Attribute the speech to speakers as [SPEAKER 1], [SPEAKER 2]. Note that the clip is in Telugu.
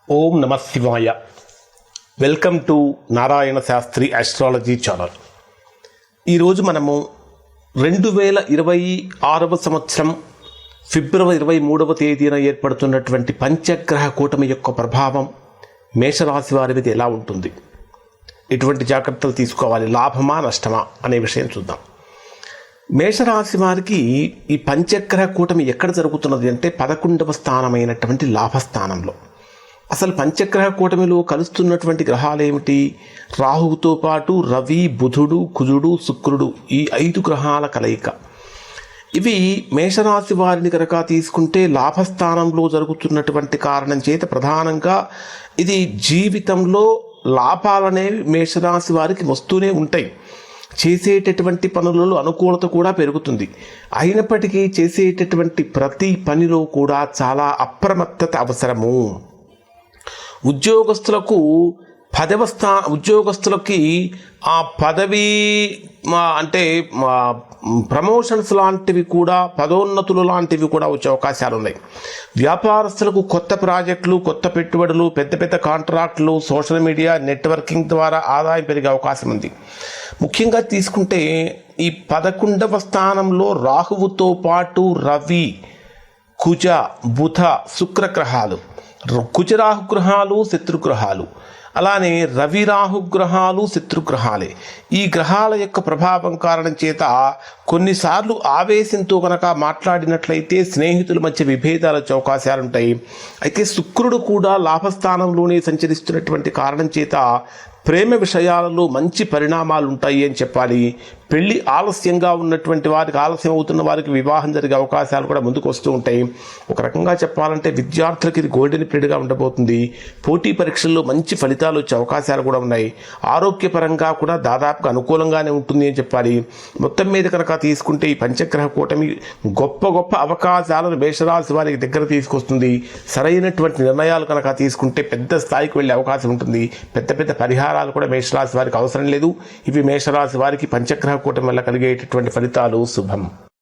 [SPEAKER 1] ఓం నమ శివాయ. Welcome to Narayana Shastri astrology channel. ఈరోజు మనము 2026 సంవత్సరం ఫిబ్రవరి 23వ తేదీన ఏర్పడుతున్నటువంటి పంచగ్రహ కూటమి యొక్క ప్రభావం మేషరాశి వారి మీద ఎలా ఉంటుంది, ఎటువంటి జాగ్రత్తలు తీసుకోవాలి, లాభమా నష్టమా అనే విషయం చూద్దాం. మేషరాశి వారికి ఈ పంచగ్రహ కూటమి ఎక్కడ జరుగుతున్నది అంటే 11వ స్థానమైనటువంటి లాభస్థానంలో. అసలు పంచగ్రహ కూటమిలో కలుస్తున్నటువంటి గ్రహాలు ఏమిటి? రాహువుతో పాటు రవి, బుధుడు, కుజుడు, శుక్రుడు, ఈ 5 గ్రహాల కలయిక. ఇవి మేషరాశి వారిని కనుక తీసుకుంటే లాభస్థానంలో జరుగుతున్నటువంటి కారణం చేత ప్రధానంగా ఇది జీవితంలో లాభాలనేవి మేషరాశి వారికి వస్తూనే ఉంటాయి. చేసేటటువంటి పనులలో అనుకూలత కూడా పెరుగుతుంది. అయినప్పటికీ చేసేటటువంటి ప్రతి పనిలో కూడా చాలా అప్రమత్తత అవసరము. ఉద్యోగస్తులకి ఆ పదవి అంటే ప్రమోషన్స్ లాంటివి కూడా, పదోన్నతులు లాంటివి కూడా వచ్చే అవకాశాలు ఉన్నాయి. వ్యాపారస్తులకు కొత్త ప్రాజెక్టులు, కొత్త పెట్టుబడులు, పెద్ద పెద్ద కాంట్రాక్టులు, సోషల్ మీడియా నెట్వర్కింగ్ ద్వారా ఆదాయం పెరిగే అవకాశం ఉంది. ముఖ్యంగా తీసుకుంటే ఈ 11వ స్థానంలో రాహువుతో పాటు రవి, కుజ, బుధ, శుక్ర గ్రహాలు, కుజరాహుగ్రహాలు శత్రుగ్రహాలు, అలానే రవి రాహుగ్రహాలు శత్రుగ్రహాలే. ఈ గ్రహాల యొక్క ప్రభావం కారణం చేత కొన్నిసార్లు ఆవేశంతో కనుక మాట్లాడినట్లయితే స్నేహితుల మధ్య విభేదాలు వచ్చే అవకాశాలు ఉంటాయి. అయితే శుక్రుడు కూడా లాభస్థానంలోనే సంచరిస్తున్నటువంటి కారణం చేత ప్రేమ విషయాలలో మంచి పరిణామాలు ఉంటాయి అని చెప్పాలి. పెళ్లి ఆలస్యంగా ఉన్నటువంటి వారికి, ఆలస్యం అవుతున్న వారికి వివాహం జరిగే అవకాశాలు కూడా ముందుకు వస్తూ ఉంటాయి. ఒక రకంగా చెప్పాలంటే విద్యార్థులకు ఇది గోల్డెన్ పీరియడ్గా ఉండబోతుంది. పోటీ పరీక్షల్లో మంచి ఫలితాలు వచ్చే అవకాశాలు కూడా ఉన్నాయి. ఆరోగ్యపరంగా కూడా దాదాపుగా అనుకూలంగానే ఉంటుంది అని చెప్పాలి. మొత్తం మీద కనుక తీసుకుంటే ఈ పంచగ్రహ కూటమి గొప్ప గొప్ప అవకాశాలను మేషరాశి వారికి దగ్గర తీసుకొస్తుంది. సరైనటువంటి నిర్ణయాలు కనుక తీసుకుంటే పెద్ద స్థాయికి వెళ్ళే అవకాశం ఉంటుంది. పెద్ద పెద్ద పరిహారాలు కూడా మేషరాశి వారికి అవసరం లేదు. ఇవి మేషరాశి వారికి పంచగ్రహ కూటమి వల్ల కలిగేటటువంటి ఫలితాలు శుభం.